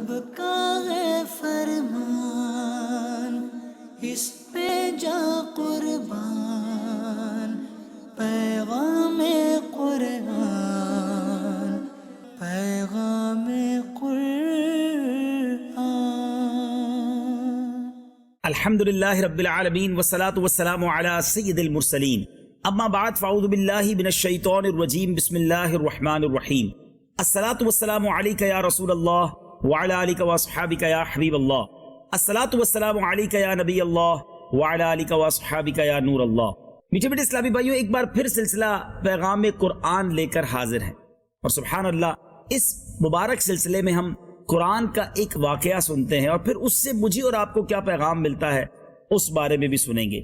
رب کا ہے فرمان، اس پہ جا قربان، پیغام قرآن، پیغام قرآن۔ الحمدللہ رب العالمین والصلاة والسلام علی سید المرسلین، اما بعد فاعوذ باللہ من الشیطان الرجیم، بسم اللہ الرحمن الرحیم۔ الصلاة والسلام علیک یا رسول اللہ وعلی آلک واصحابک یا حبیب اللہ، الصلاة والسلام علیک یا نبی اللہ وعلی آلک واصحابک یا نور اللہ۔ میٹھے میٹھے اسلامی بھائیوں، ایک بار پھر سلسلہ پیغام قرآن لے کر حاضر ہیں، اور سبحان اللہ اس مبارک سلسلے میں ہم قرآن کا ایک واقعہ سنتے ہیں اور پھر اس سے مجھے اور آپ کو کیا پیغام ملتا ہے اس بارے میں بھی سنیں گے۔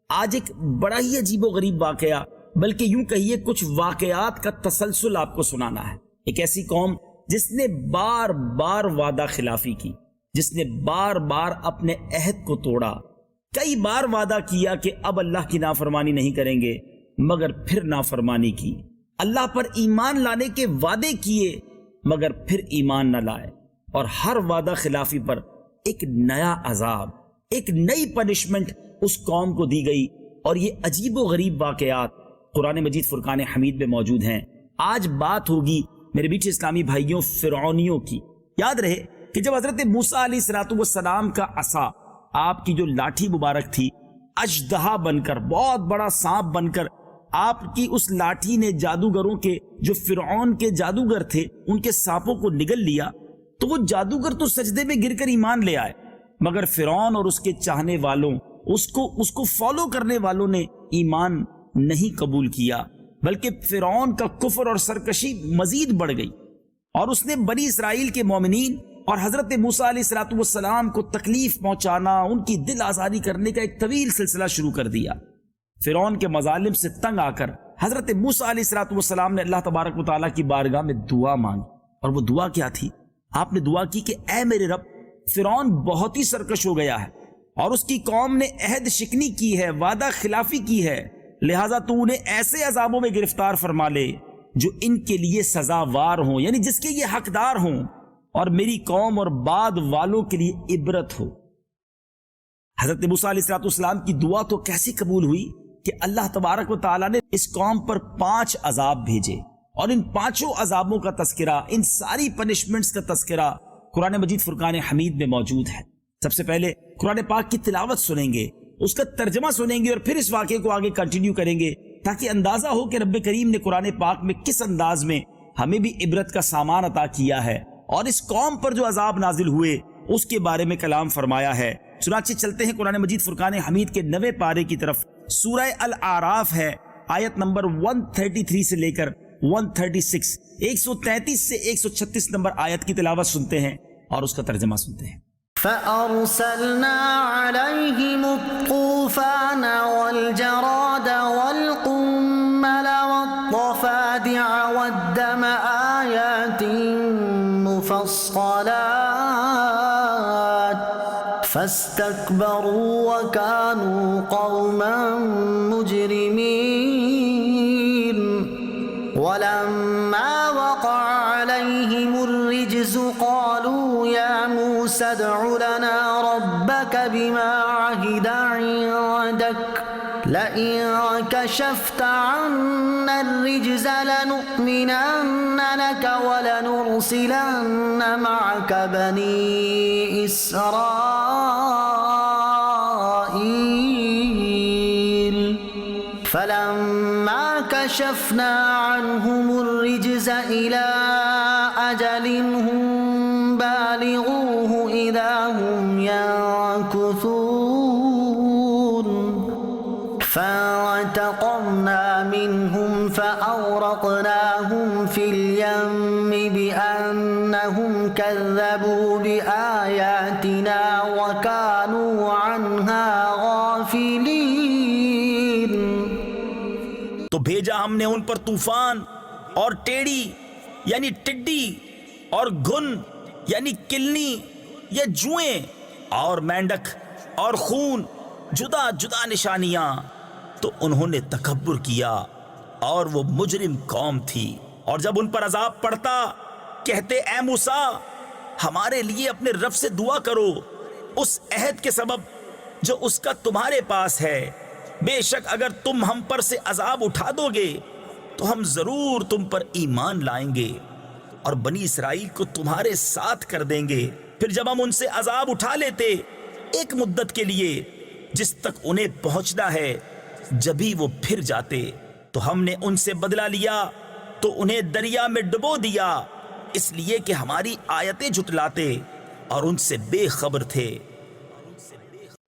آج ایک بڑا ہی عجیب و غریب واقعہ، بلکہ یوں کہیے کچھ واقعات کا تسلسل آپ کو سنانا ہے۔ ایک ایسی قوم جس نے بار بار وعدہ خلافی کی، جس نے بار بار اپنے عہد کو توڑا، کئی بار وعدہ کیا کہ اب اللہ کی نافرمانی نہیں کریں گے، مگر پھر نافرمانی کی، اللہ پر ایمان لانے کے وعدے کیے مگر پھر ایمان نہ لائے، اور ہر وعدہ خلافی پر ایک نیا عذاب، ایک نئی پنشمنٹ اس قوم کو دی گئی۔ اور یہ عجیب و غریب واقعات قرآن مجید فرقان حمید میں موجود ہیں۔ آج بات ہوگی میرے بیچ اسلامی بھائیوں فرعونیوں کی۔ یاد رہے کہ جب حضرت موسیٰ علیہ السلام کا عصا، آپ کی جو لاٹھی مبارک تھی، اژدہا بن کر، بہت بڑا سانپ بن کر آپ کی اس لاٹھی نے جادوگروں کے، جو فرعون کے جادوگر تھے، ان کے سانپوں کو نگل لیا، تو وہ جادوگر تو سجدے میں گر کر ایمان لے آئے، مگر فرعون اور اس کے چاہنے والوں، اس کو فالو کرنے والوں نے ایمان نہیں قبول کیا، بلکہ فرعون کا کفر اور سرکشی مزید بڑھ گئی، اور اس نے بنی اسرائیل کے مومنین اور حضرت موسیٰ علیہ السلام کو تکلیف پہنچانا، ان کی دل آزاری کرنے کا ایک طویل سلسلہ شروع کر دیا۔ فرعون کے مظالم سے تنگ آ کر حضرت موسیٰ علیہ السلام نے اللہ تبارک و تعالیٰ کی بارگاہ میں دعا مانگی، اور وہ دعا کیا تھی؟ آپ نے دعا کی کہ اے میرے رب، فرعون بہت ہی سرکش ہو گیا ہے اور اس کی قوم نے عہد شکنی کی ہے، وعدہ خلافی کی ہے، لہٰذا تو انہیں ایسے عذابوں میں گرفتار فرما لے جو ان کے لیے سزاوار ہوں، یعنی جس کے یہ حقدار ہوں، اور میری قوم اور بعد والوں کے لیے عبرت ہو۔ حضرت موسیٰ علیہ السلام کی دعا تو کیسے قبول ہوئی کہ اللہ تبارک و تعالیٰ نے اس قوم پر 5 عذاب بھیجے، اور ان 5 عذابوں کا تذکرہ، ان ساری پنشمنٹس کا تذکرہ قرآن مجید فرقان حمید میں موجود ہے۔ سب سے پہلے قرآن پاک کی تلاوت سنیں گے، اس کا ترجمہ سنیں گے، اور پھر اس واقعے کو آگے کنٹینیو کریں گے، تاکہ اندازہ ہو کہ رب کریم نے قرآن پاک میں کس انداز میں ہمیں بھی عبرت کا سامان عطا کیا ہے، اور اس قوم پر جو عذاب نازل ہوئے اس کے بارے میں کلام فرمایا ہے۔ چنانچہ چلتے ہیں قرآن مجید فرقان حمید کے 9ویں پارے کی طرف۔ سورہ الاعراف ہے، آیت نمبر 133 سے لے کر 136، 133 سے 136 نمبر آیت کی تلاوت سنتے ہیں اور اس کا ترجمہ سنتے ہیں۔ فَأَرْسَلْنَا عَلَيْهِمُ الطُّوفَانَ وَالْجَرَادَ وَالْقُمَّلَ وَالضَّفَادِعَ وَالدَّمَ آيَاتٍ مُفَصَّلَاتٍ فَاسْتَكْبَرُوا وَكَانُوا قَوْمًا مُجْرِمِينَ وَلَمَّا وَقَعَ عَلَيْهِمُ الرِّجْزُ قَالُوا يَا مُوسَى ادْعُ لَنَا رَبَّكَ بِمَا عَهِدَ عِندَكَ لَئِن كَشَفْتَ عَنَّا الرِّجْزَ لَنُؤْمِنَنَّ لَكَ وَلَنُرْسِلَنَّ مَعَكَ بَنِي إِسْرَائِيلَ فَلَمَّا كَشَفْنَا عَنْهُمُ الرِّجْزَ إِلَى أَجَلٍ هُمْ بَالِغُوهُ إِذَا هُمْ يَنكُثُونَ فَانتَقَمْنَا مِنْهُمْ فَأَغْرَقْنَاهُمْ فِي الْيَمِّ بِأَنَّهُمْ كَذَّبُوا بِآيَاتِنَا وَكَانُوا عَنْهَا غَافِلِينَ۔ تو بھیجا ہم نے ان پر طوفان اور ٹیڑی یعنی ٹڈی، اور گھن یعنی کلنی یا جوئیں، اور مینڈک اور خون، جدا جدا نشانیاں، تو انہوں نے تکبر کیا اور وہ مجرم قوم تھی۔ اور جب ان پر عذاب پڑتا کہتے اے موسیٰ ہمارے لیے اپنے رب سے دعا کرو اس عہد کے سبب جو اس کا تمہارے پاس ہے. بے شک اگر تم ہم پر سے عذاب اٹھا دو گے تو ہم ضرور تم پر ایمان لائیں گے اور بنی اسرائیل کو تمہارے ساتھ کر دیں گے. پھر جب ہم ان سے عذاب اٹھا لیتے ایک مدت کے لیے جس تک انہیں پہنچنا ہے، جبھی وہ پھر جاتے تو ہم نے ان سے بدلہ لیا تو انہیں دریا میں ڈبو دیا، اس لیے کہ ہماری آیتیں جھٹلاتے اور ان سے بے خبر تھے.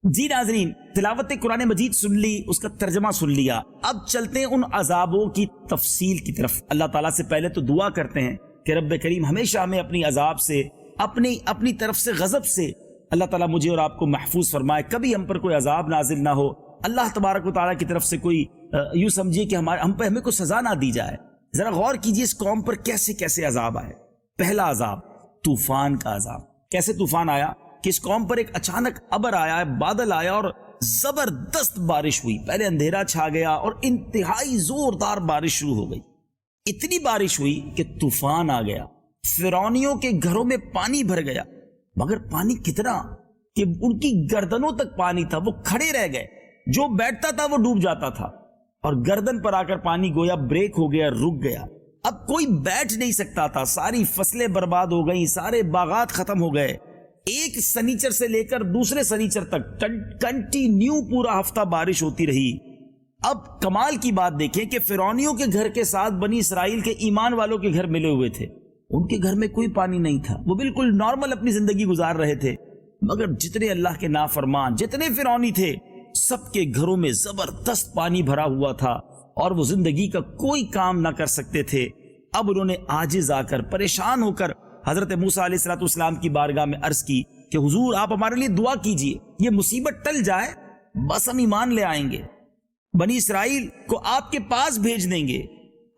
جی ناظرین، تلاوت قرآن مجید سن لی، اس کا ترجمہ سن لیا. اب چلتے ہیں ان عذابوں کی تفصیل کی طرف. اللہ تعالیٰ سے پہلے تو دعا کرتے ہیں کہ رب کریم ہمیشہ ہمیں اپنی عذاب سے، اپنی طرف سے غضب سے اللہ تعالیٰ مجھے اور آپ کو محفوظ فرمائے. کبھی ہم پر کوئی عذاب نازل نہ ہو. اللہ تبارک و تعالیٰ کی طرف سے کوئی یوں سمجھیے کہ ہمیں کوئی سزا نہ دی جائے. ذرا غور کیجیے اس قوم پر کیسے کیسے عذاب آئے. پہلا عذاب طوفان کا عذاب. کیسے طوفان آیا کہ اس قوم پر ایک اچانک ابر آیا، بادل آیا اور زبردست بارش ہوئی. پہلے اندھیرا چھا گیا اور انتہائی زوردار بارش شروع ہو گئی. اتنی بارش ہوئی کہ طوفان آ گیا. فرعونیوں کے گھروں میں پانی بھر گیا، مگر پانی کتنا کہ ان کی گردنوں تک پانی تھا. وہ کھڑے رہ گئے، جو بیٹھتا تھا وہ ڈوب جاتا تھا، اور گردن پر آ کر پانی گویا بریک ہو گیا، رک گیا. اب کوئی بیٹھ نہیں سکتا تھا. ساری فصلیں برباد ہو گئیں، سارے باغات ختم ہو گئے. ایک سنیچر سے لے کر دوسرے سنیچر تک کنٹینیو پورا ہفتہ بارش ہوتی رہی. اب کمال کی بات دیکھیں کہ فرعونیوں کے گھر کے ساتھ بنی اسرائیل کے ایمان والوں کے گھر ملے ہوئے تھے. ان کے گھر میں کوئی پانی نہیں تھا، وہ بالکل نارمل اپنی زندگی گزار رہے تھے. مگر جتنے اللہ کے نافرمان، جتنے فرعونی تھے، سب کے گھروں میں زبردست پانی بھرا ہوا تھا اور وہ زندگی کا کوئی کام نہ کر سکتے تھے. اب انہوں نے عاجز آ کر، پریشان ہو کر حضرت موسیٰ علیہ السلام کی بارگاہ میں عرض کی کہ حضور آپ ہمارے لیے دعا کیجئے، یہ مصیبت ٹل جائے، بس ہم ایمان لے آئیں گے، بنی اسرائیل کو آپ کے پاس بھیج دیں گے.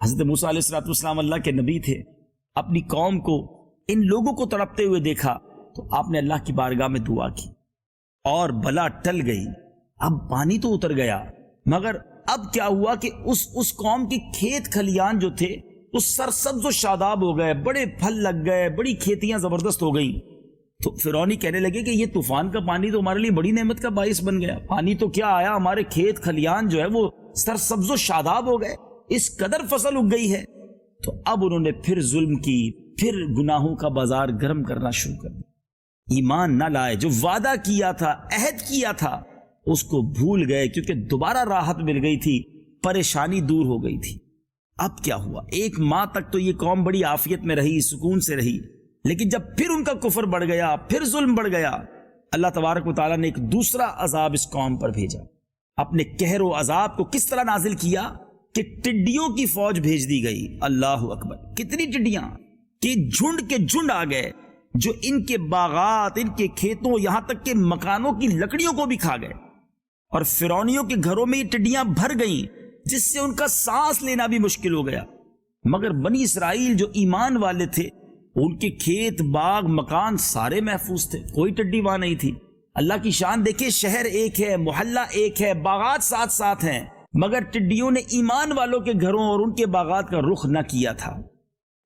حضرت موسیٰ علیہ السلام اللہ کے نبی تھے. اپنی قوم کو، ان لوگوں کو تڑپتے ہوئے دیکھا تو آپ نے اللہ کی بارگاہ میں دعا کی اور بلا ٹل گئی. اب پانی تو اتر گیا، مگر اب کیا ہوا کہ اس قوم کے کھیت کھلیان جو تھے وہ سرسبز و شاداب ہو گئے، بڑے پھل لگ گئے، بڑی کھیتیاں زبردست ہو گئیں. تو فرعونی کہنے لگے کہ یہ طوفان کا پانی تو ہمارے لیے بڑی نعمت کا باعث بن گیا. پانی تو کیا آیا، ہمارے کھیت کھلیان جو ہے وہ سرسبز و شاداب ہو گئے، اس قدر فصل اگ گئی ہے. تو اب انہوں نے پھر ظلم کی، پھر گناہوں کا بازار گرم کرنا شروع کر دیا. ایمان نہ لائے، جو وعدہ کیا تھا، عہد کیا تھا، اس کو بھول گئے کیونکہ دوبارہ راحت مل گئی تھی، پریشانی دور ہو گئی تھی. اب کیا ہوا؟ ایک ماہ تک تو یہ قوم بڑی عافیت میں رہی، سکون سے رہی، لیکن جب پھر ان کا کفر بڑھ گیا، پھر ظلم بڑھ گیا، اللہ تبارک و تعالیٰ نے ایک دوسرا عذاب اس قوم پر بھیجا. اپنے قہر و عذاب کو کس طرح نازل کیا کہ ٹڈیوں کی فوج بھیج دی گئی. اللہ اکبر! کتنی ٹڈیاں کہ جھنڈ کے جھنڈ آ گئے، جو ان کے باغات، ان کے کھیتوں، یہاں تک کہ مکانوں کی لکڑیوں کو بھی کھا گئے. اور فرعونیوں کے گھروں میں یہ ٹڈیاں بھر گئیں، جس سے ان کا سانس لینا بھی مشکل ہو گیا. مگر بنی اسرائیل جو ایمان والے تھے، ان کے کھیت، باغ، مکان سارے محفوظ تھے، کوئی ٹڈی وہاں نہیں تھی. اللہ کی شان دیکھیں، شہر ایک ہے، محلہ ایک ہے، باغات ساتھ ساتھ ہیں، مگر ٹڈیوں نے ایمان والوں کے گھروں اور ان کے باغات کا رخ نہ کیا تھا.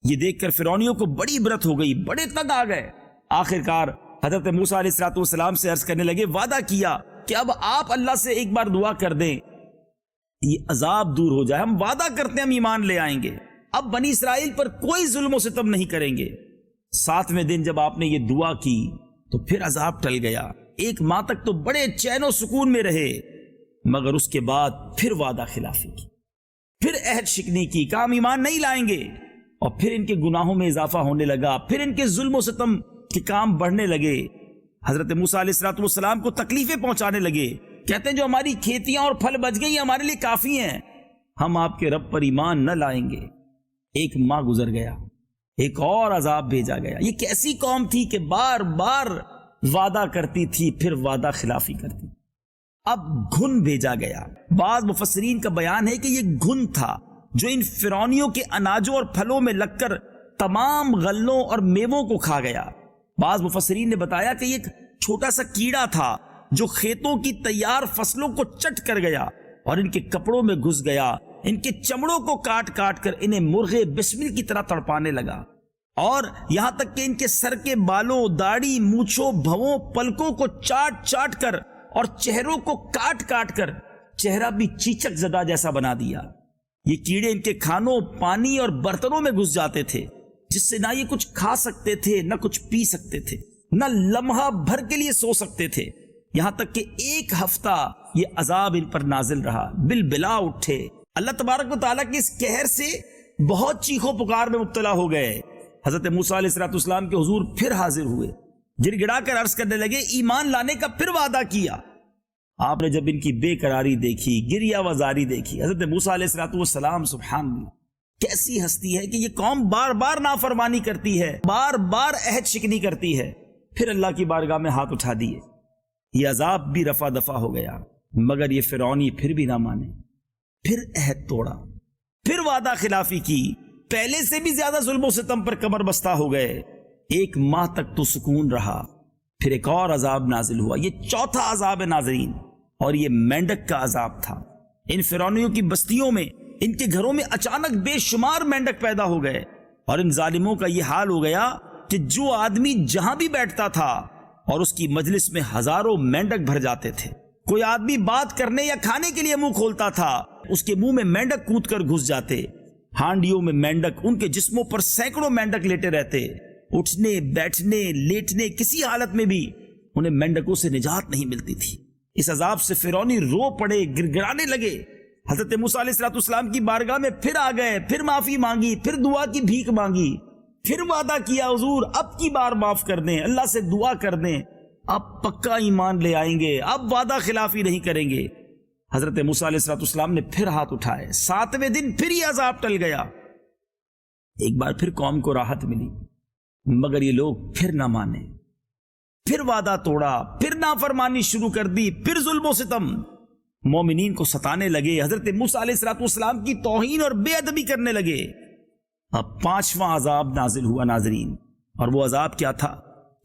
یہ دیکھ کر فرعونیوں کو بڑی عبرت ہو گئی، بڑے تنگ آ گئے. آخرکار حضرت موسیٰ علیہ السلام سے عرض کرنے لگے، وعدہ کیا کہ اب آپ اللہ سے ایک بار دعا کر دیں، یہ عذاب دور ہو جائے، ہم وعدہ کرتے ہیں ہم ایمان لے آئیں گے، اب بنی اسرائیل پر کوئی ظلم و ستم نہیں کریں گے. 7ویں دن جب آپ نے یہ دعا کی تو پھر عذاب ٹل گیا. ایک ماہ تک تو بڑے چین و سکون میں رہے، مگر اس کے بعد پھر وعدہ خلافی کی، پھر عہد شکنی کی، کہا ہم ایمان نہیں لائیں گے. اور پھر ان کے گناہوں میں اضافہ ہونے لگا، پھر ان کے ظلم و ستم کے کام بڑھنے لگے. حضرت موسیٰ علیہ السلام کو تکلیفیں پہنچانے لگے. کہتے ہیں جو ہماری کھیتیاں اور پھل بچ گئی ہمارے لیے کافی ہیں، ہم آپ کے رب پر ایمان نہ لائیں گے. ایک ماہ گزر گیا، ایک اور عذاب بھیجا گیا. یہ کیسی قوم تھی کہ بار بار وعدہ کرتی تھی پھر وعدہ خلافی کرتی. اب گھن بھیجا گیا. بعض مفسرین کا بیان ہے کہ یہ گھن تھا جو ان فرعونیوں کے اناجوں اور پھلوں میں لگ کر تمام غلوں اور میووں کو کھا گیا. بعض مفسرین نے بتایا کہ یہ ایک چھوٹا سا کیڑا تھا جو کھیتوں کی تیار فصلوں کو چٹ کر گیا اور ان کے کپڑوں میں گھس گیا، ان کے چمڑوں کو کاٹ کاٹ کر انہیں مرغے بسمل کی طرح تڑپانے لگا. اور یہاں تک کہ ان کے سر کے بالوں، داڑھی، مونچھوں، بھووں، پلکوں کو چاٹ چاٹ کر اور چہروں کو کاٹ کاٹ کر چہرہ بھی چیچک زدہ جیسا بنا دیا۔ یہ کیڑے ان کے کھانوں، پانی اور برتنوں میں گھس جاتے تھے، جس سے نہ یہ کچھ کھا سکتے تھے، نہ کچھ پی سکتے تھے، نہ لمحہ بھر کے لیے سو سکتے تھے۔ یہاں تک کہ 1 ہفتہ یہ عذاب ان پر نازل رہا، بلبلا اٹھے۔ اللہ تبارک و تعالیٰ کے اس قہر سے بہت چیخو پکار میں مبتلا ہو گئے۔ حضرت موسیٰ علیہ السلام کے حضور پھر حاضر ہوئے، گر گڑا کر عرض کرنے لگے، ایمان لانے کا پھر وعدہ کیا۔ آپ نے جب ان کی بے قراری دیکھی، گریہ وزاری دیکھی، حضرت موسیٰ علیہ السلام سبحان اللہ کیسی ہستی ہے کہ یہ قوم بار بار نافرمانی کرتی ہے، بار بار عہد شکنی کرتی ہے، پھر اللہ کی بارگاہ میں ہاتھ اٹھا دیے۔ یہ عذاب بھی رفع دفع ہو گیا، مگر یہ فرعونی پھر بھی نہ مانے، پھر عہد توڑا، پھر وعدہ خلافی کی، پہلے سے بھی زیادہ ظلم و ستم پر کمر بستہ ہو گئے۔ 1 ماہ تک تو سکون رہا، پھر ایک اور عذاب نازل ہوا۔ یہ 4تھا عذاب ہے ناظرین، اور یہ مینڈک کا عذاب تھا۔ ان فرعونیوں کی بستیوں میں، ان کے گھروں میں اچانک بے شمار مینڈک پیدا ہو گئے، اور ان ظالموں کا یہ حال ہو گیا کہ جو آدمی جہاں بھی بیٹھتا تھا اور اس کی مجلس میں ہزاروں مینڈک بھر جاتے تھے۔ کوئی آدمی بات کرنے یا کھانے کے لیے منہ کھولتا تھا، اس کے منہ میں مینڈک کود کر گھس جاتے۔ ہانڈیوں میں مینڈک، ان کے جسموں پر سینکڑوں مینڈک لیٹے رہتے، اٹھنے بیٹھنے لیٹنے کسی حالت میں بھی انہیں مینڈکوں سے نجات نہیں ملتی تھی۔ اس عذاب سے فرعونی رو پڑے، گڑگڑانے لگے۔ حضرت موسیٰ علیہ السلام کی بارگاہ میں پھر آ گئے، پھر معافی مانگی، پھر دعا کی بھیک مانگی، پھر وعدہ کیا، حضور اب کی بار معاف کر دیں، اللہ سے دعا کر دیں، اب پکا ایمان لے آئیں گے، اب وعدہ خلافی نہیں کریں گے۔ حضرت موسیٰ علیہ السلام نے پھر ہاتھ اٹھائے، 7ویں دن پھر یہ عذاب ٹل گیا۔ ایک بار پھر قوم کو راحت ملی، مگر یہ لوگ پھر نہ مانے، پھر وعدہ توڑا، پھر نافرمانی شروع کر دی، پھر ظلم و ستم، مومنین کو ستانے لگے، حضرت موسیٰ علیہ السلام کی توہین اور بے ادبی کرنے لگے۔ اب 5واں عذاب نازل ہوا ناظرین، اور وہ عذاب کیا تھا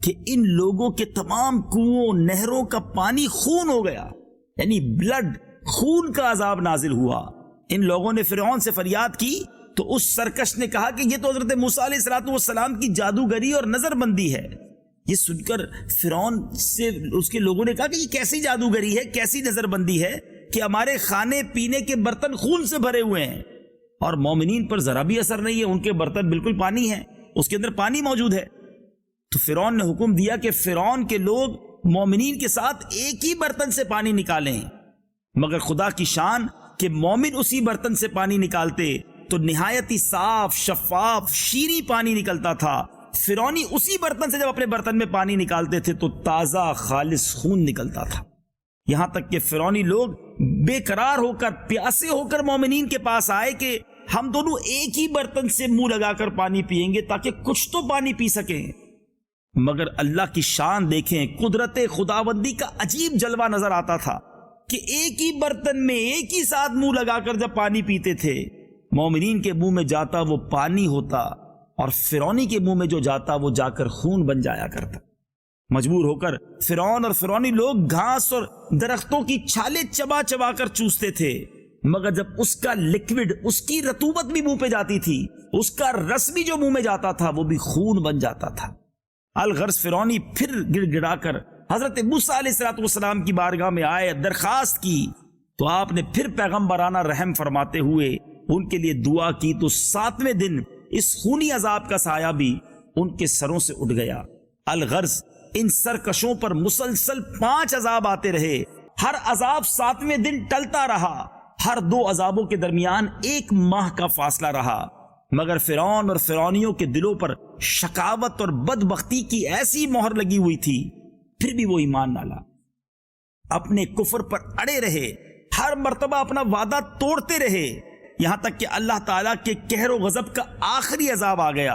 کہ ان لوگوں کے تمام کنووں، نہروں کا پانی خون ہو گیا، یعنی بلڈ، خون کا عذاب نازل ہوا۔ ان لوگوں نے فرعون سے فریاد کی تو اس سرکش نے کہا کہ یہ تو حضرت موسیٰ علیہ السلام کی جادوگری اور نظر بندی ہے۔ یہ سن کر فرعون سے اس کے لوگوں نے کہا کہ یہ کیسی جادوگری ہے، کیسی نظر بندی ہے کہ ہمارے کھانے پینے کے برتن خون سے بھرے ہوئے ہیں اور مومنین پر ذرا بھی اثر نہیں ہے، ان کے برتن بالکل پانی ہیں، اس کے اندر پانی موجود ہے۔ تو فرعون نے حکم دیا کہ فرعون کے لوگ مومنین کے ساتھ ایک ہی برتن سے پانی نکالیں، مگر خدا کی شان کہ مومن اسی برتن سے پانی نکالتے تو نہایت ہی صاف، شفاف، شیریں پانی نکلتا تھا۔ فرعونی اسی برتن سے جب اپنے برتن میں پانی نکالتے تھے تو تازہ خالص خون نکلتا تھا، یہاں تک کہ فرعونی لوگ بے قرار ہو کر، پیاسے ہو کر مومنین کے پاس آئے کہ ہم دونوں ایک ہی برتن سے منہ لگا کر پانی پیئیں گے تاکہ کچھ تو پانی پی سکیں۔ مگر اللہ کی شان دیکھیں، قدرت خداوندی کا عجیب جلوہ نظر آتا تھا کہ ایک ہی برتن میں ایک ہی ساتھ منہ لگا کر جب پانی پیتے تھے، مومنین کے منہ میں جاتا وہ پانی ہوتا اور فرعونی کے منہ میں جو جاتا وہ جا کر خون بن جایا کرتا۔ مجبور ہو کر فرعون اور فرعونی لوگ گھاس اور درختوں کی چھالیں چبا چبا کر چوستے تھے، مگر جب اس کا لکوڈ، اس کی رطوبت بھی منہ پہ جاتی تھی، اس کا رس بھی جو منہ میں جاتا تھا وہ بھی خون بن جاتا تھا۔ الغرض فرعونی پھر گڑ گڑا کر حضرت موسیٰ علیہ السلام کی بارگاہ میں آئے، درخواست کی، تو آپ نے پھر پیغمبرانہ رحم فرماتے ہوئے ان کے لیے دعا کی، تو 7ویں دن اس خونی عذاب کا سایہ بھی ان کے سروں سے اٹھ گیا۔ الغرض ان سرکشوں پر مسلسل 5 عذاب آتے رہے، ہر عذاب 7ویں دن ٹلتا رہا، ہر 2 عذابوں کے درمیان 1 ماہ کا فاصلہ رہا، مگر فرعون اور فرعونیوں کے دلوں پر شقاوت اور بدبختی کی ایسی مہر لگی ہوئی تھی، پھر بھی وہ ایمان نہ لا، اپنے کفر پر اڑے رہے، ہر مرتبہ اپنا وعدہ توڑتے رہے، یہاں تک کہ اللہ تعالیٰ کے قہر و غضب کا آخری عذاب آ گیا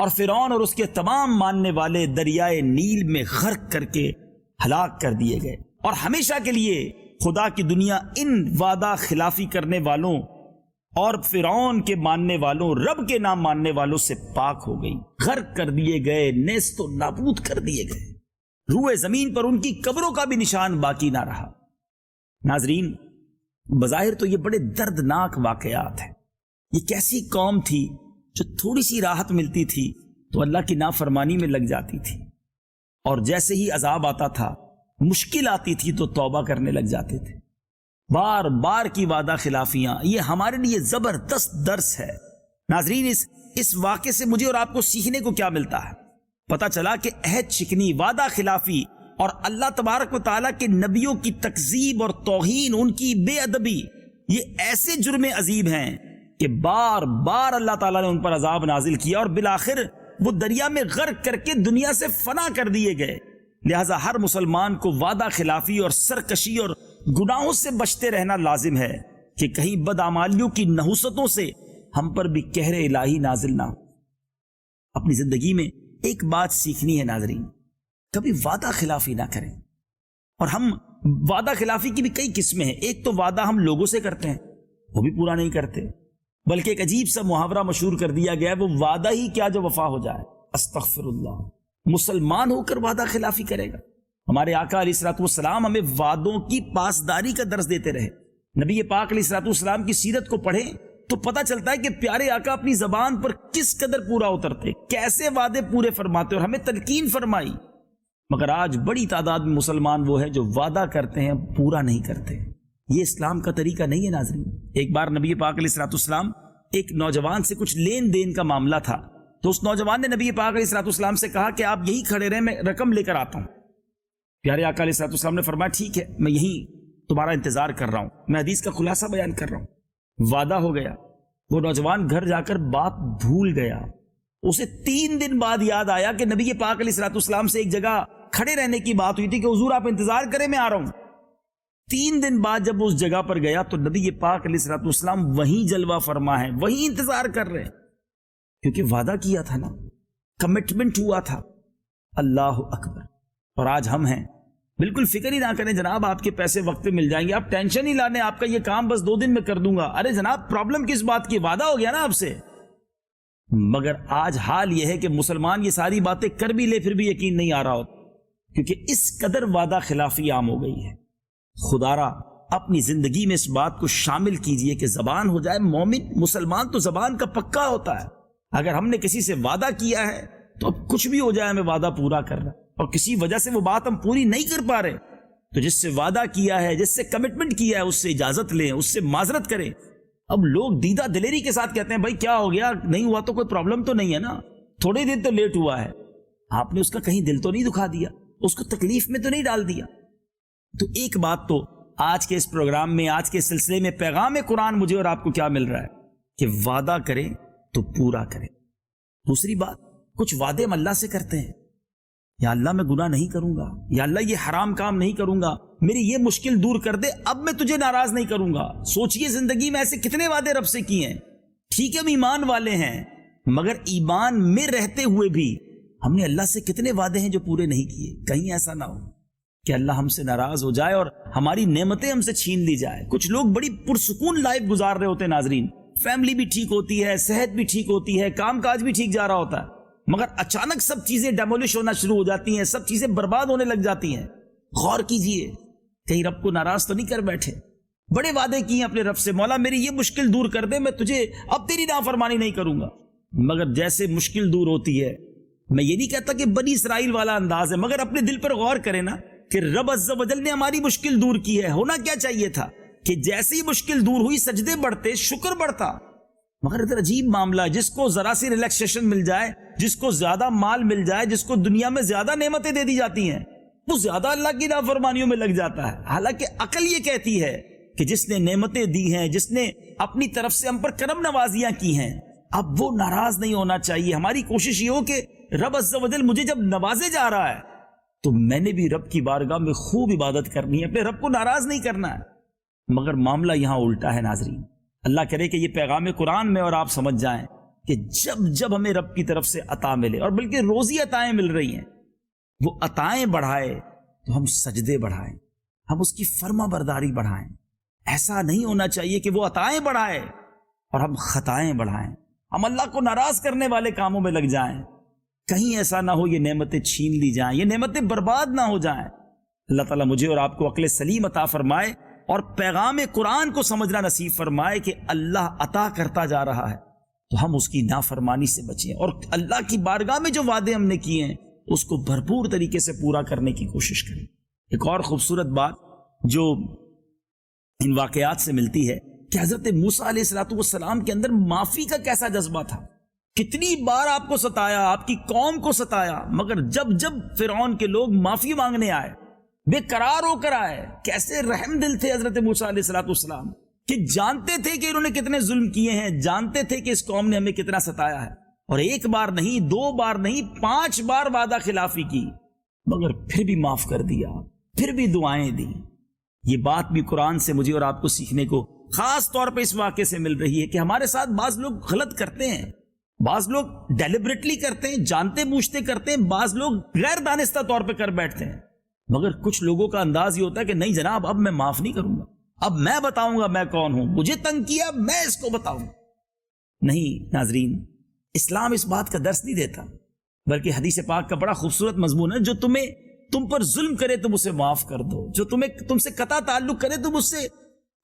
اور فرعون اور اس کے تمام ماننے والے دریائے نیل میں غرق کر کے ہلاک کر دیے گئے، اور ہمیشہ کے لیے خدا کی دنیا ان وعدہ خلافی کرنے والوں اور فرعون کے ماننے والوں، رب کے نام ماننے والوں سے پاک ہو گئی، غرق کر دیے گئے، نیست و نابود کر دیے گئے، روئے زمین پر ان کی قبروں کا بھی نشان باقی نہ رہا۔ ناظرین، بظاہر تو یہ بڑے دردناک واقعات ہیں۔ یہ کیسی قوم تھی جو تھوڑی سی راحت ملتی تھی تو اللہ کی نافرمانی میں لگ جاتی تھی، اور جیسے ہی عذاب آتا تھا، مشکل آتی تھی تو توبہ کرنے لگ جاتے تھے۔ بار بار کی وعدہ خلافیاں، یہ ہمارے لیے زبردست درس ہے۔ ناظرین، اس واقعے سے مجھے اور آپ کو سیکھنے کو کیا ملتا ہے؟ پتہ چلا کہ عہد شکنی، وعدہ خلافی اور اللہ تبارک و تعالیٰ کے نبیوں کی تکذیب اور توہین، ان کی بے ادبی، یہ ایسے جرم عظیم ہیں کہ بار بار اللہ تعالیٰ نے ان پر عذاب نازل کیا، اور بالآخر وہ دریا میں غرق کر کے دنیا سے فنا کر دیے گئے۔ لہٰذا ہر مسلمان کو وعدہ خلافی اور سرکشی اور گناہوں سے بچتے رہنا لازم ہے کہ کہیں بدعمالیوں کی نحوستوں سے ہم پر بھی قہر الہی نازل نہ ہو۔ اپنی زندگی میں ایک بات سیکھنی ہے ناظرین، کبھی وعدہ خلافی نہ کریں۔ اور ہم وعدہ خلافی کی بھی کئی قسمیں ہیں۔ ایک تو وعدہ ہم لوگوں سے کرتے ہیں، وہ بھی پورا نہیں کرتے، بلکہ ایک عجیب سا محاورہ مشہور کر دیا گیا ہے، وہ وعدہ ہی کیا جو وفا ہو جائے۔ استغفر اللہ، مسلمان ہو کر وعدہ خلافی کرے گا؟ ہمارے آقا علیہ الصلوۃ والسلام ہمیں وعدوں کی پاسداری کا درس دیتے رہے۔ نبی پاک علیہ الصلوۃ والسلام کی سیرت کو پڑھیں تو پتہ چلتا ہے کہ پیارے آقا اپنی زبان پر کس قدر پورا اترتے، کیسے وعدے پورے فرماتے، اور ہمیں تلقین فرمائی۔ مگر آج بڑی تعداد میں مسلمان وہ ہیں جو وعدہ کرتے ہیں پورا نہیں کرتے۔ یہ اسلام کا طریقہ نہیں ہے ناظرین۔ ایک بار نبی پاک علیہ الصلوۃ والسلام ایک نوجوان سے کچھ لین دین کا معاملہ تھا، تو اس نوجوان نے نبی پاک علیہ الصلوۃ والسلام سے کہا کہ آپ یہی کھڑے رہیں، میں رقم لے کر آتا ہوں۔ پیارے آقا علیہ الصلوۃ والسلام نے فرمایا ٹھیک ہے، میں یہی تمہارا انتظار کر رہا ہوں۔ میں حدیث کا خلاصہ بیان کر رہا ہوں۔ وعدہ ہو گیا، وہ نوجوان گھر جا کر بات بھول گیا۔ اسے 3 دن بعد یاد آیا کہ نبی پاک علیہ الصلوۃ والسلام سے ایک جگہ کھڑے رہنے کی بات ہوئی تھی کہ حضور آپ انتظار کریں، میں آ رہا ہوں۔ 3 دن بعد جب اس جگہ پر گیا تو نبی پاک علیہ الصلوۃ والسلام وہیں جلوہ فرما ہے، وہیں انتظار کر رہے ہیں، کیونکہ وعدہ کیا تھا نا، کمٹمنٹ ہوا تھا۔ اللہ اکبر۔ اور آج ہم ہیں، بالکل فکر ہی نہ کریں جناب، آپ کے پیسے وقت پہ مل جائیں گے، آپ ٹینشن ہی لانے، آپ کا یہ کام بس 2 دن میں کر دوں گا۔ ارے جناب، پرابلم کس بات کی؟ وعدہ ہو گیا نا آپ سے۔ مگر آج حال یہ ہے کہ مسلمان یہ ساری باتیں کر بھی لے پھر بھی یقین نہیں آ رہا ہوتا، کیونکہ اس قدر وعدہ خلافی عام ہو گئی ہے۔ خدا را اپنی زندگی میں اس بات کو شامل کیجئے کہ زبان ہو جائے، مومن مسلمان تو زبان کا پکا ہوتا ہے۔ اگر ہم نے کسی سے وعدہ کیا ہے تو اب کچھ بھی ہو جائے ہمیں وعدہ پورا کرنا، اور کسی وجہ سے وہ بات ہم پوری نہیں کر پا رہے تو جس سے وعدہ کیا ہے، جس سے کمٹمنٹ کیا ہے، اس سے اجازت لیں، اس سے معذرت کریں۔ اب لوگ دیدہ دلیری کے ساتھ کہتے ہیں بھائی کیا ہو گیا، نہیں ہوا تو کوئی پرابلم تو نہیں ہے نا، تھوڑے دن تو لیٹ ہوا ہے، آپ نے اس کا کہیں دل تو نہیں دکھا دیا، اس کو تکلیف میں تو نہیں ڈال دیا۔ تو ایک بات تو آج کے اس پروگرام میں، آج کے سلسلے میں پیغام قرآن مجھے اور آپ کو کیا مل رہا ہے کہ وعدہ کریں تو پورا کریں۔ دوسری بات، کچھ وعدے ہم اللہ سے کرتے ہیں، یا اللہ میں گناہ نہیں کروں گا، یا اللہ یہ حرام کام نہیں کروں گا، میری یہ مشکل دور کر دے، اب میں تجھے ناراض نہیں کروں گا۔ سوچئے زندگی میں ایسے کتنے وعدے رب سے کیے ہیں۔ ٹھیک ہے ہم ایمان والے ہیں، مگر ایمان میں رہتے ہوئے بھی ہم نے اللہ سے کتنے وعدے ہیں جو پورے نہیں کیے۔ کہیں ایسا نہ ہو کہ اللہ ہم سے ناراض ہو جائے اور ہماری نعمتیں ہم سے چھین لی جائے۔ کچھ لوگ بڑی پرسکون لائف گزار رہے ہوتے ہیں ناظرین، فیملی بھی ٹھیک ہوتی ہے، صحت بھی ٹھیک ہوتی ہے، کام کاج بھی ٹھیک جا رہا ہوتا ہے، مگر اچانک سب چیزیں ڈیمولش ہونا شروع ہو جاتی ہیں، سب چیزیں برباد ہونے لگ جاتی ہیں۔ غور کیجئے، کہیں رب کو ناراض تو نہیں کر بیٹھے؟ بڑے وعدے کیے اپنے رب سے، مولا میری یہ مشکل دور کر دے، میں تجھے اب تیری نافرمانی نہیں کروں گا۔ مگر جیسے مشکل دور ہوتی ہے، میں یہ نہیں کہتا کہ بنی اسرائیل والا انداز ہے، مگر اپنے دل پر غور کریں نا کہ رب عز و جل نے ہماری مشکل دور کی ہے۔ ہونا کیا چاہیے تھا کہ جیسے ہی مشکل دور ہوئی سجدے بڑھتے، شکر بڑھتا۔ مگر ادھر عجیب معاملہ ہے، جس کو ذرا سی ریلیکسیشن مل جائے، جس کو زیادہ مال مل جائے، جس کو دنیا میں زیادہ نعمتیں دے دی جاتی ہیں، وہ زیادہ اللہ کی نافرمانیوں میں لگ جاتا ہے۔ حالانکہ عقل یہ کہتی ہے کہ جس نے نعمتیں دی ہیں، جس نے اپنی طرف سے ہم پر کرم نوازیاں کی ہیں، اب وہ ناراض نہیں ہونا چاہیے۔ ہماری کوشش یہ ہو کہ رب عز و جل مجھے جب نوازے جا رہا ہے تو میں نے بھی رب کی بارگاہ میں خوب عبادت کرنی ہے، اپنے رب کو ناراض نہیں کرنا ہے۔ مگر معاملہ یہاں الٹا ہے ناظرین۔ اللہ کرے کہ یہ پیغام قرآن میں اور آپ سمجھ جائیں کہ جب جب ہمیں رب کی طرف سے عطا ملے، اور بلکہ روزی عطائیں مل رہی ہیں، وہ عطائیں بڑھائے تو ہم سجدے بڑھائیں، ہم اس کی فرما برداری بڑھائیں۔ ایسا نہیں ہونا چاہیے کہ وہ عطائیں بڑھائے اور ہم خطائیں بڑھائیں، ہم اللہ کو ناراض کرنے والے کاموں میں لگ جائیں۔ کہیں ایسا نہ ہو یہ نعمتیں چھین لی جائیں، یہ نعمتیں برباد نہ ہو جائیں۔ اللہ تعالیٰ مجھے اور آپ کو عقل سلیم عطا فرمائے اور پیغام قرآن کو سمجھنا نصیب فرمائے کہ اللہ عطا کرتا جا رہا ہے تو ہم اس کی نافرمانی سے بچیں اور اللہ کی بارگاہ میں جو وعدے ہم نے کیے ہیں اس کو بھرپور طریقے سے پورا کرنے کی کوشش کریں۔ ایک اور خوبصورت بات جو ان واقعات سے ملتی ہے کہ حضرت موسیٰ علیہ السلام کے اندر معافی کا کیسا جذبہ تھا۔ کتنی بار آپ کو ستایا، آپ کی قوم کو ستایا، مگر جب جب فرعون کے لوگ معافی مانگنے آئے، بے قرار ہو کر آئے، کیسے رحم دل تھے حضرت موسیٰ علیہ السلام کہ جانتے تھے کہ انہوں نے کتنے ظلم کیے ہیں، جانتے تھے کہ اس قوم نے ہمیں کتنا ستایا ہے، اور ایک بار نہیں، دو بار نہیں، 5 بار وعدہ خلافی کی، مگر پھر بھی معاف کر دیا، پھر بھی دعائیں دی۔ یہ بات بھی قرآن سے مجھے اور آپ کو سیکھنے کو خاص طور پہ اس واقعے سے مل رہی ہے کہ ہمارے ساتھ بعض لوگ غلط کرتے ہیں، بعض لوگ ڈیلیبریٹلی کرتے ہیں، جانتے بوجھتے کرتے ہیں، بعض لوگ غیر دانستہ طور پہ کر بیٹھتے ہیں، مگر کچھ لوگوں کا انداز یہ ہوتا ہے کہ نہیں جناب، اب میں معاف نہیں کروں گا، اب میں بتاؤں گا میں کون ہوں، مجھے تنگ کیا میں اس کو بتاؤں۔ نہیں ناظرین، اسلام اس بات کا درس نہیں دیتا، بلکہ حدیث پاک کا بڑا خوبصورت مضمون ہے، جو تم پر ظلم کرے تم اسے معاف کر دو، جو تم سے قطع تعلق کرے تم اس سے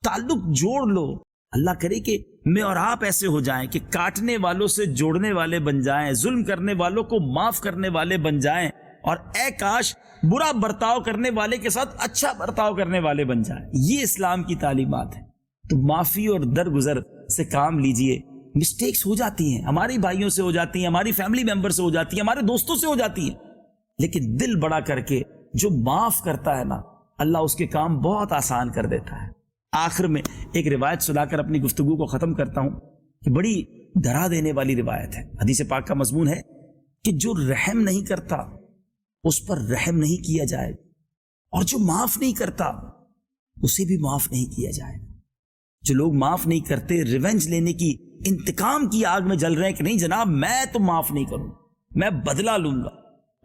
تعلق جوڑ لو۔ اللہ کرے کہ میں اور آپ ایسے ہو جائیں کہ کاٹنے والوں سے جوڑنے والے بن جائیں، ظلم کرنے والوں کو معاف کرنے والے بن جائیں، اور اے کاش برا برتاؤ کرنے والے کے ساتھ اچھا برتاؤ کرنے والے بن جائیں۔ یہ اسلام کی تعلیمات ہیں۔ تو معافی اور درگزر سے کام لیجئے۔ مسٹیکس ہو جاتی ہیں، ہمارے بھائیوں سے ہو جاتی ہیں، ہماری فیملی ممبر سے ہو جاتی ہیں، ہمارے دوستوں سے ہو جاتی ہیں، لیکن دل بڑا کر کے جو معاف کرتا ہے نا، اللہ اس کے کام بہت آسان کر دیتا ہے۔ آخر میں ایک روایت سنا کر اپنی گفتگو کو ختم کرتا ہوں کہ بڑی ڈرا دینے والی روایت ہے۔ حدیث پاک کا مضمون ہے کہ جو رحم نہیں کرتا اس پر رحم نہیں کیا جائے، اور جو معاف نہیں کرتا اسے بھی معاف نہیں کیا جائے۔ جو لوگ معاف نہیں کرتے، ریونج لینے کی، انتقام کی آگ میں جل رہے ہیں کہ نہیں جناب میں تو معاف نہیں کروں، میں بدلہ لوں گا،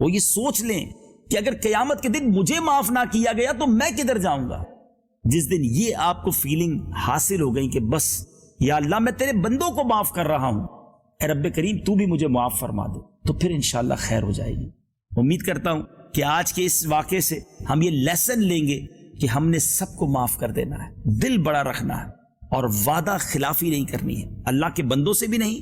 وہ یہ سوچ لیں کہ اگر قیامت کے دن مجھے معاف نہ کیا گیا تو میں کدھر جاؤں گا۔ جس دن یہ آپ کو فیلنگ حاصل ہو گئی کہ بس یا اللہ میں تیرے بندوں کو معاف کر رہا ہوں، اے رب کریم تو بھی مجھے معاف فرما دے، تو پھر انشاءاللہ خیر ہو جائے گی۔ امید کرتا ہوں کہ آج کے اس واقعے سے ہم یہ لیسن لیں گے کہ ہم نے سب کو معاف کر دینا ہے، دل بڑا رکھنا ہے، اور وعدہ خلافی نہیں کرنی ہے، اللہ کے بندوں سے بھی نہیں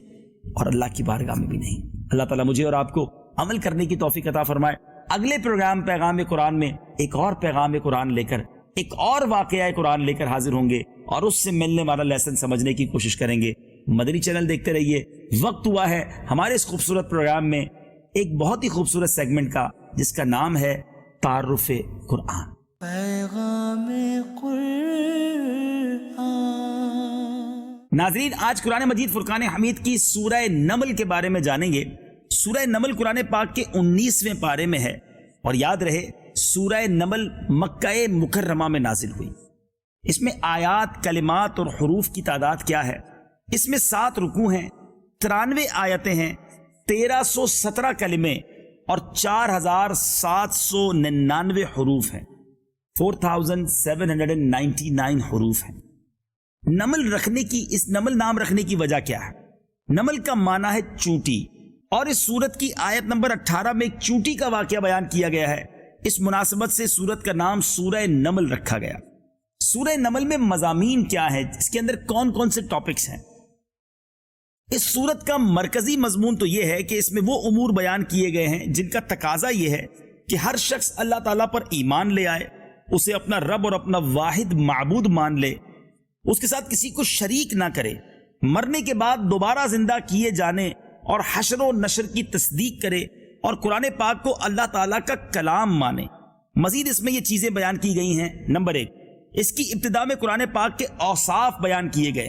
اور اللہ کی بارگاہ میں بھی نہیں۔ اللہ تعالیٰ مجھے اور آپ کو عمل کرنے کی توفیق عطا فرمائے۔ اگلے پروگرام پیغام قرآن میں ایک اور پیغام قرآن لے کر، ایک اور واقعہ قرآن لے کر حاضر ہوں گے، اور اس سے ملنے والا لیسن سمجھنے کی کوشش کریں گے۔ مدنی چینل دیکھتے رہیے۔ وقت ہوا ہے ہمارے اس خوبصورت پروگرام میں ایک بہت ہی خوبصورت سیگمنٹ کا، جس کا نام ہے تعارف قرآن۔ پیغام قرآن۔ ناظرین، آج قرآن مجید فرقان حمید کی سورہ نمل کے بارے میں جانیں گے۔ سورہ نمل قرآن پاک کے 19ویں پارے میں ہے، اور یاد رہے سورہ نمل مکہ مکرمہ میں نازل ہوئی۔ اس میں آیات، کلمات اور حروف کی تعداد کیا ہے؟ اس میں 7 رکوع ہیں، 93 آیتیں ہیں، 1317 کلمے اور 4799 حروف ہیں، 4799 حروف ہیں۔ نمل رکھنے کی، اس نمل نام رکھنے کی وجہ کیا ہے؟ نمل کا معنی ہے چونٹی، اور اس سورت کی آیت نمبر 18 میں ایک چونٹی کا واقعہ بیان کیا گیا ہے۔ اس مناسبت سے سورت کا نام سورہ نمل رکھا گیا۔ سورہ نمل میں مضامین کیا ہیں؟ اس کے اندر کون کون سے ٹاپکس ہیں؟ اس سورت کا مرکزی مضمون تو یہ ہے کہ اس میں وہ امور بیان کیے گئے ہیں جن کا تقاضا یہ ہے کہ ہر شخص اللہ تعالیٰ پر ایمان لے آئے، اسے اپنا رب اور اپنا واحد معبود مان لے، اس کے ساتھ کسی کو شریک نہ کرے، مرنے کے بعد دوبارہ زندہ کیے جانے اور حشر و نشر کی تصدیق کرے، اور قرآن پاک کو اللہ تعالیٰ کا کلام مانے۔ مزید اس میں یہ چیزیں بیان کی گئی ہیں۔ نمبر 1، اس کی ابتدا میں قرآن پاک کے اوصاف بیان کیے گئے۔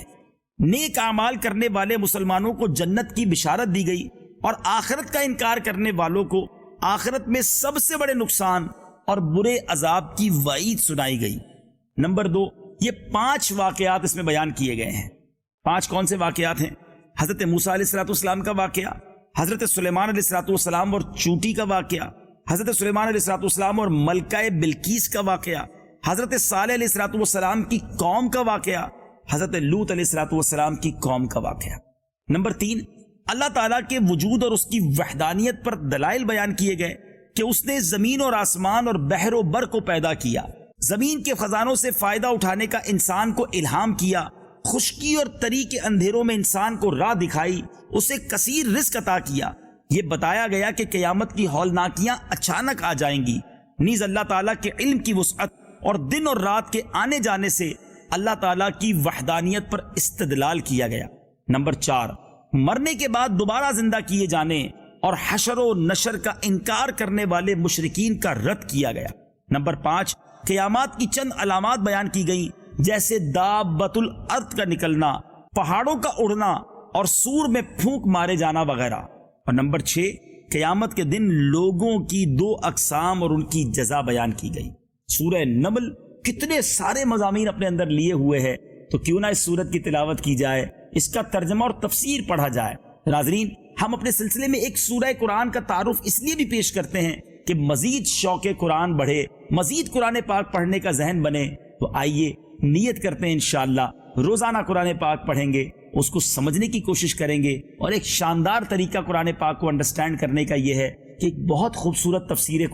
نیک اعمال کرنے والے مسلمانوں کو جنت کی بشارت دی گئی، اور آخرت کا انکار کرنے والوں کو آخرت میں سب سے بڑے نقصان اور برے عذاب کی وعید سنائی گئی۔ نمبر 2، یہ 5 واقعات اس میں بیان کیے گئے ہیں۔ 5 کون سے واقعات ہیں؟ حضرت موسیٰ علیہ السلام کا واقعہ، حضرت سلیمان علیہ السلام اور چونٹی کا واقعہ، حضرت سلیمان علیہ السلام اور ملکہ بلقیس کا واقعہ، حضرت صالح علیہ السلام کی قوم کا واقعہ، حضرت لوط علیہ السلام کی قوم کا واقعہ۔ نمبر 3، اللہ تعالیٰ کے وجود اور اس کی وحدانیت پر دلائل بیان کیے گئے کہ اس نے زمین اور آسمان اور بحر و بر کو پیدا کیا، زمین کے خزانوں سے فائدہ اٹھانے کا انسان کو الہام کیا، خشکی اور تری کے اندھیروں میں انسان کو راہ دکھائی، اسے کثیر رزق عطا کیا۔ یہ بتایا گیا کہ قیامت کی ہولناکیاں اچانک آ جائیں گی۔ نیز اللہ تعالیٰ کے علم کی وسعت اور دن اور رات کے آنے جانے سے اللہ تعالیٰ کی وحدانیت پر استدلال کیا گیا۔ نمبر 4، مرنے کے بعد دوبارہ زندہ کیے جانے اور حشر و نشر کا انکار کرنے والے مشرکین کا رد کیا گیا۔ نمبر 5، قیامات کی چند علامات بیان کی گئیں، جیسے دابۃ الارض کا نکلنا، پہاڑوں کا اڑنا اور سور میں پھونک مارے جانا وغیرہ۔ اور نمبر 6، قیامت کے دن لوگوں کی 2 اقسام اور ان کی جزا بیان کی گئی۔ سورہ نمل کتنے سارے مضامین اپنے اندر لیے ہوئے ہے، تو کیوں نہ اس سورت کی تلاوت کی جائے، اس کا ترجمہ اور تفسیر پڑھا جائے۔ ناظرین، ہم اپنے سلسلے میں ایک سورہ قرآن کا تعارف اس لیے بھی پیش کرتے ہیں کہ مزید شوق قرآن بڑھے، مزید قرآن پاک پڑھنے کا ذہن بنے۔ تو آئیے نیت کرتے ہیں انشاءاللہ روزانہ قرآن پاک پڑھیں گے، اس کو سمجھنے کی کوشش کریں گے، اور ایک شاندار طریقہ قرآن پاک کو انڈرسٹینڈ کرنے کا یہ ہے کہ ایک بہت خوبصورت تفسیر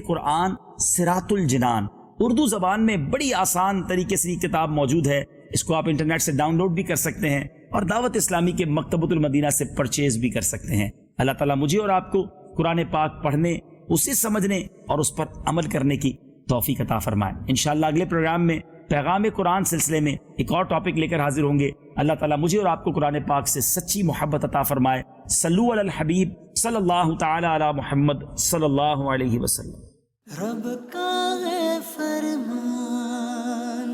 قرآن صراط الجنان اردو زبان میں بڑی آسان طریقے سے یہ کتاب موجود ہے۔ اس کو آپ انٹرنیٹ سے ڈاؤن لوڈ بھی کر سکتے ہیں اور دعوت اسلامی کے مکتبۃ المدینہ سے پرچیز بھی کر سکتے ہیں۔ اللہ تعالیٰ مجھے اور آپ کو قرآن پاک پڑھنے، اسے سمجھنے اور اس پر عمل کرنے کی توفیق عطا فرمائے۔ انشاءاللہ اگلے پروگرام میں پیغام قرآن سلسلے میں ایک اور ٹاپک لے کر حاضر ہوں گے۔ اللہ تعالیٰ مجھے اور آپ کو قرآن پاک سے سچی محبت عطا فرمائے۔ صلو علی الحبیب صلی اللہ تعالی علی محمد صلی اللہ علیہ وسلم۔ رب کا ہے فرمان،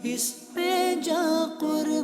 اس پہ جا قربان۔